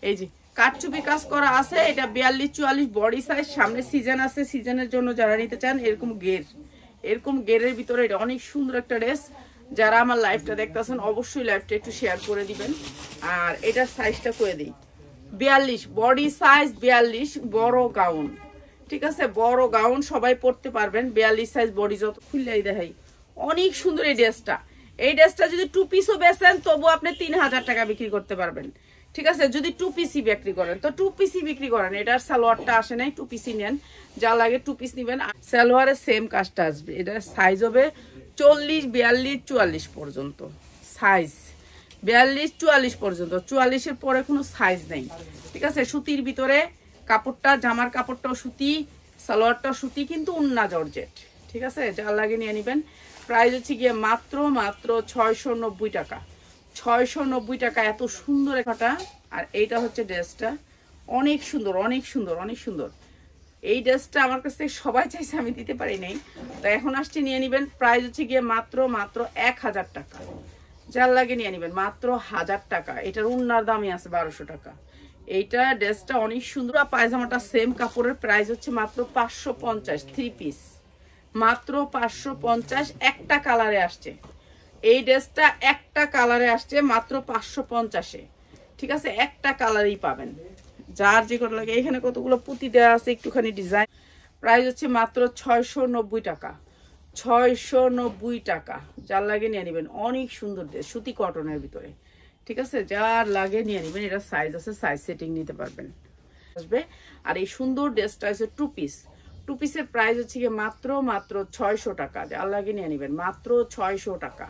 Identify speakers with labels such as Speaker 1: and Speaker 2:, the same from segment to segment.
Speaker 1: এই যে কাটচুপি কাজ করা আছে, এটা 42-44 বডি সাইজ। সামনে সিজন আছে, সিজনের জন্য যারা নিতে চান এরকম গেরের ভিতরে এটা অনেক সুন্দর একটা ড্রেস। যারা আমার লাইভটা দেখতেছেন অবশ্যই লাইভটা একটু শেয়ার করে দিবেন। আর এটার সাইজটা করে দিই 42 বডি সাইজ, 42 বড় গাউন। ঠিক আছে, বড় গাউন সবাই পরতে পারবেন। 42 সাইজ বডি, যত খুললেই দেখাই অনেক সুন্দর এই ড্রেসটা। এই ড্রেসটা যদি 2 পিসও বেচেন তবু আপনি 3000 টাকা বিক্রি করতে পারবেন। ঠিক আছে, যদি 2 পিসি বিক্রি করেন তো 2 পিসি বিক্রি করেন। এটার সালোয়ারটা আসে নাই, 2 পিসি নেন, যা লাগে 2 পিস নেবেন। সালোয়ারের সেম কাজটা আসবে। এটার সাইজ হবে 40, 42, 44 পর্যন্ত সাইজ। 42, 44 পর্যন্ত, 44-এর পরে কোনো সাইজ নেই। ঠিক আছে, সুতির ভিতরে কাপড়টা, জামার কাপড়টাও সুতি, সালোয়ারটাও সুতি, কিন্তু উন্না জর্জেট। ঠিক আছে, যা লাগে নিয়ে নেবেন। প্রাইস হচ্ছে গিয়ে মাত্র 690 টাকা। 690 টাকা, এত সুন্দর একটা। আর এইটা হচ্ছে ড্রেসটা, অনেক সুন্দর অনেক সুন্দর অনেক সুন্দর। এই ড্রেসটা আমার কাছ থেকে সবাই চাইছে, আমি দিতে পারি নাই, তো এখন আসছে নিয়ে নেবেন। প্রাইস হচ্ছে গিয়ে মাত্র 1000 টাকা। যার লাগে নিয়ে নেবেন মাত্র 1000 টাকা। এটার উন্নার দামই আছে 1200 টাকা। এইটা ড্রেসটা অনেক সুন্দর। পায়জামাটা সেম কাপড়ের, প্রাইস হচ্ছে মাত্র 550, 3 পিস মাত্র 550। একটা কালারে আসছে এই ড্রেসটা, একটা কালারে আসছে মাত্র 550-এ। ঠিক আছে, একটা কালারই পাবেন, যার যে কত লাগে। এখানে কতগুলো পুঁতি দেওয়া আছে, একটুখানি ডিজাইন। প্রাইস হচ্ছে মাত্র 690 টাকা। 690 টাকা, যার লাগে নিয়ে নেবেন। অনেক সুন্দর ড্রেস, সুতি কটনের ভিতরে। ঠিক আছে, যার লাগে নিয়ে নেবেন। এটা সাইজ আছে, সাইজ সেটিং নিতে পারবেন আসবে। আর এই সুন্দর ড্রেসটা হচ্ছে 2 পিস। 2 পিসের প্রাইস হচ্ছে গিয়ে মাত্র 600 টাকা। যার লাগে নিয়ে নেবেন মাত্র 600 টাকা।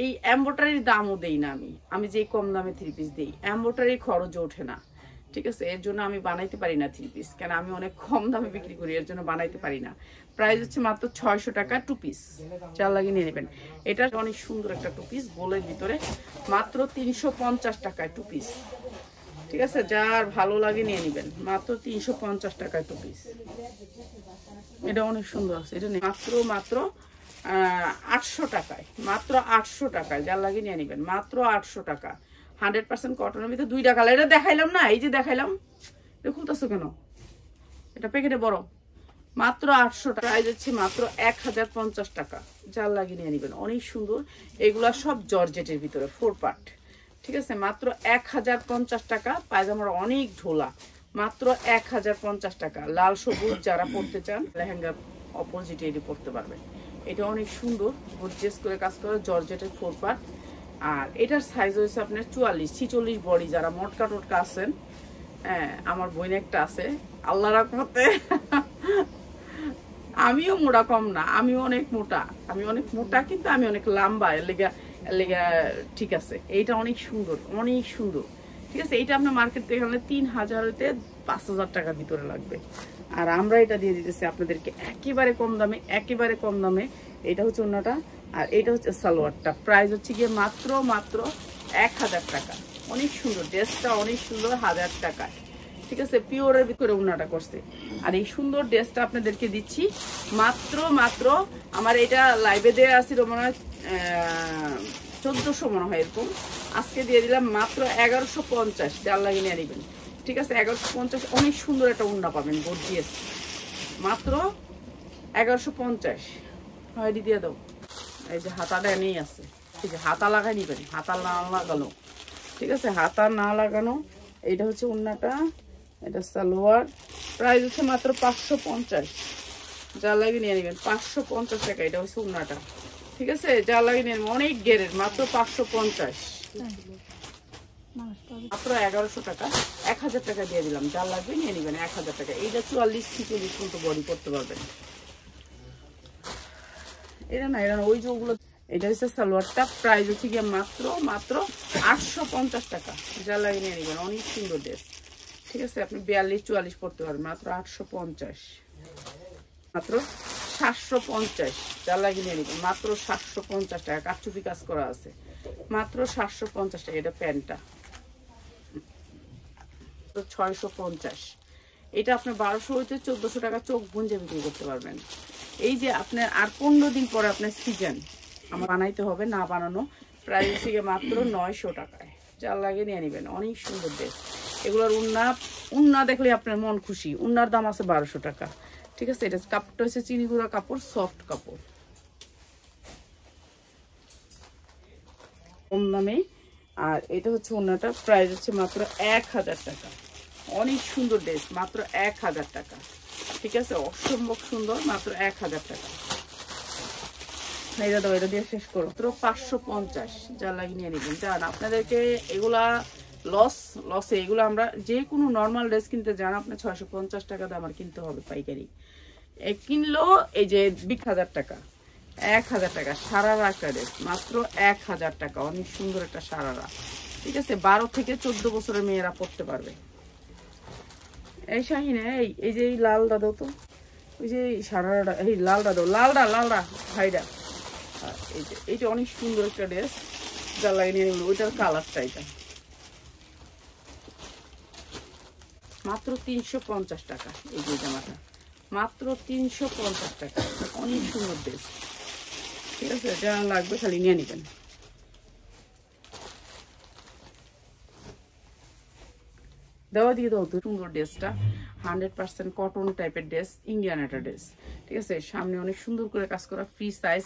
Speaker 1: এই এমব্রয়ডারির দামও দেই না আমি যে কম দামে 3 পিস দিই, এমব্রয়ডারির খরচ ওঠে না। ঠিক আছে, এর জন্য আমি বানাইতে পারি না 3 পিস, কেন আমি অনেক কম দামে বিক্রি করি, এর জন্য বানাইতে পারি না। প্রাইস হচ্ছে মাত্র 600 টাকা 2 পিস। যার লাগে নিয়ে নেবেন। এটা অনেক সুন্দর একটা 2 পিস গোলের ভিতরে, মাত্র 350 টাকায় 2 পিস। ঠিক আছে, যার ভালো লাগে নিয়ে নেবেন মাত্র 350 টাকায় 2 পিস। এটা অনেক সুন্দর আছে। এটা মাত্র 800 টাকায়, মাত্র 800 টাকায়। যার লাগে নিয়ে নেবেন মাত্র 800 টাকা। 100% কটনের ভিতরে 2টা কালার। এটা দেখাইলাম না, এই যে দেখাইলাম, এটা খুলতেছো কেন? এটা প্যাকেটে বড়। মাত্র 800 টাকা। প্রাইস হচ্ছে মাত্র 1050 টাকা। যার লাগে নিয়ে নেবেন, অনেক সুন্দর। এগুলা সব জর্জেটের ভিতরে 4 পার্ট। ঠিক আছে, মাত্র 1050 টাকা। পায়জামার অনেক ঝোলা, মাত্র 1050 টাকা। লাল সবুজ যারা পরতে চান, লেহেঙ্গার অপোজিটে এটি পরতে পারবেন। এটা অনেক সুন্দর, গর্জিয়াস করে কাজ করে, জর্জেটের 4 পার্ট। আর এটার সাইজ হয়েছে আপনার 44, 46 বডি। যারা মোটকা টোটকা আছেন, হ্যাঁ, আমার বোন একটা আছে, আল্লাহ রাখমতে। আমিও মোটা কম না, আমিও অনেক মোটা, কিন্তু আমি অনেক লম্বা, এর লেগা ঠিক আছে। এইটা অনেক সুন্দর অনেক সুন্দর। ঠিক আছে, এইটা আপনার মার্কেট থেকে আনলে 3000 হইতে 5000 টাকার ভিতরে লাগবে। আর আমরা এটা দিয়ে দিতেছি আপনাদেরকে একেবারে কম দামে। এটা হচ্ছে ওন্নাটা, আর এটা হচ্ছে সালোয়ারটা। প্রাইস হচ্ছে গিয়ে মাত্র 1000 টাকা। অনেক সুন্দর ড্রেসটা, অনেক সুন্দর, 1000 টাকায়। ঠিক আছে, পিওরের ভিতরে উন্নাটা করছে। আর এই সুন্দর ড্রেসটা আপনাদেরকে দিচ্ছি মাত্র আমার এটা লাইভে দেওয়া আছিল মনে হয় 1400 মনে হয় এরকম। আজকে দিয়ে দিলাম মাত্র 1150। যার লাগে নিয়ে নেবেন। ঠিক আছে, 1150। অনেক সুন্দর একটা উন্না পাবেন, গর্জিয়াস, মাত্র 1150। হয়ডি দিয়ে দাও। এই যে হাতাটা এনেই আছে। ঠিক আছে, হাতা লাগাই নেবেন, হাতা না লাগানো। ঠিক আছে, হাতা না লাগানো। এইটা হচ্ছে উন্নাটা, এটা সালোয়ার। প্রাইস হচ্ছে মাত্র 550। যা লাগে নিয়ে নেবেন 550 টাকা। এটা হচ্ছে উন্নাটা। ঠিক আছে, যা লাগে নিয়ে নেবেন। অনেক গেরের, মাত্র 550, মাত্র 1100 টাকা। 1000 টাকা দিয়ে দিলাম। যা লাগবে নিয়ে নেবেন 1000 টাকা। এইটা 44, 46 মতো বডি করতে পারবেন। এটা না ওই যে ওগুলো। এটা হচ্ছে সালোয়ারটা। প্রাইস হচ্ছে গিয়ে মাত্র 850 টাকা। যা লাগে নিয়ে নেবেন। অনেক সুন্দর ড্রেস। ঠিক আছে, আপনি 42, 44 পড়তে পারবেন মাত্র 850, মাত্র 750। যা লাগে নিয়ে নেবেন মাত্র 750 টাকা। কাটচুপি কাজ করা আছে, মাত্র 750 টাকা। এটা প্যান্টটা 650। এটা আপনার 1200 হইতে 1400 টাকা চোখ গুঞ্জে বিক্রি করতে পারবেন। এই যে আপনার আর 15 দিন পরে আপনার সিজন আমার বানাইতে হবে, না বানানো। প্রাইস থেকে মাত্র 900 টাকায়। যার লাগে নিয়ে নেবেন, অনেক সুন্দর ড্রেস। এগুলোর উন্না দেখলে আপনার মন খুশি। উন্নার দাম আছে 1200 টাকা, ঠিক আছে। এটা কাপড়টা হচ্ছে চিনি গুঁড়া কাপড়, সফট কাপড়, কম দামে। আর এটা হচ্ছে উন্নাটা, প্রাইস হচ্ছে মাত্র 1000 টাকা। অনেক সুন্দর ড্রেস, মাত্র 1000 টাকা, ঠিক আছে। অসম্ভব সুন্দর, মাত্র 1000 টাকা। এটা দাও, এটা দিয়ে শেষ করো। মাত্র 550, যা লাগিয়ে নিয়ে নেবেন। জান আপনাদেরকে এগুলা লসে এগুলো আমরা যে কোনো নর্মাল ড্রেস কিনতে যান আপনার 650 টাকা দাম আর কিনতে হবে পাইকারি। কিনলো এই যে 1000 টাকা, 1000 টাকা সারারা একটা ড্রেস, মাত্র 1000 টাকা। অনেক সুন্দর একটা সারারা, ঠিক আছে। 12 থেকে 14 বছরের মেয়েরা পড়তে পারবে। এই শাহিন, এই যে এই লালটা দাও তো, ওই যে সারারাটা, এই লালটা দাও, লালটা ভাইরা। এই যে এইটা অনেক সুন্দর একটা ড্রেস, যা লাগে নিয়ে নেবেন। ওইটার কালারটা এটা মাত্র 350 টাকা। এই যে জামাটা মাত্র 350 টাকা, অনেক সুন্দর ড্রেস, ঠিক আছে। যা লাগবে খালি নিয়ে নেবেন। দেওয়া দিয়ে দাও তো সুন্দর ড্রেসটা, 100% কটন টাইপের ড্রেস, ইন্ডিয়ান একটা ড্রেস, ঠিক আছে। সামনে অনেক সুন্দর করে কাজ করা, ফ্রি সাইজ।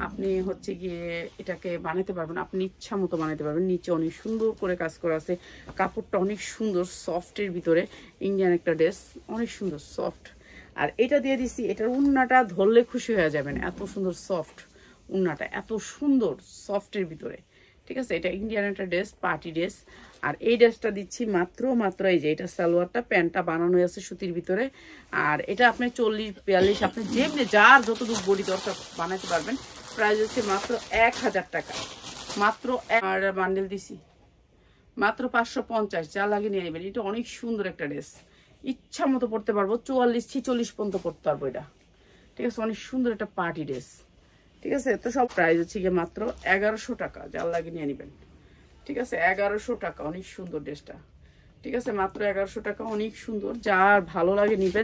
Speaker 1: আপনি হচ্ছে গিয়ে এটাকে বানাতে পারবেন, আপনি ইচ্ছা মতো বানাতে পারবেন। নিচে অনেক সুন্দর করে কাজ করা আছে, কাপড়টা অনেক সুন্দর সফটের ভিতরে, ইন্ডিয়ান একটা ড্রেস, অনেক সুন্দর সফট। আর এটা দিয়ে দিছি, এটার উন্নাটা ধরলে খুশি হয়ে যাবেন, এত সুন্দর সফট উন্নাটা, এত সুন্দর সফটের ভিতরে, ঠিক আছে। এটা ইন্ডিয়ান একটা ড্রেস, পার্টি ড্রেস। আর এই ড্রেসটা দিচ্ছি মাত্র এই যে এটা সালোয়ারটা, প্যান্টটা বানানো আছে সুতির ভিতরে। আর এটা আপনি 40-42 আপনি যেমনি যার যতটুকু বডি দরকার বানাতে পারবেন। প্রাইস হচ্ছে মাত্র 1000 টাকা, মাত্র বান্ডেল দিছি মাত্র 550, যা লাগে নিয়ে নেবেন। এটা অনেক সুন্দর একটা ড্রেস, ইচ্ছা মতো পড়তে পারবো, 44-46 পর্যন্ত পড়তে পারবো এটা, ঠিক আছে। অনেক সুন্দর একটা পার্টি ড্রেস, ঠিক আছে। তো সব প্রাইস হচ্ছে গিয়ে মাত্র 1100 টাকা, যার লাগে নিয়ে নেবেন, ঠিক আছে। 1100 টাকা, অনেক সুন্দর ড্রেসটা, ঠিক আছে। মাত্র 1100 টাকা, অনেক সুন্দর, যার ভালো লাগে নিবেন।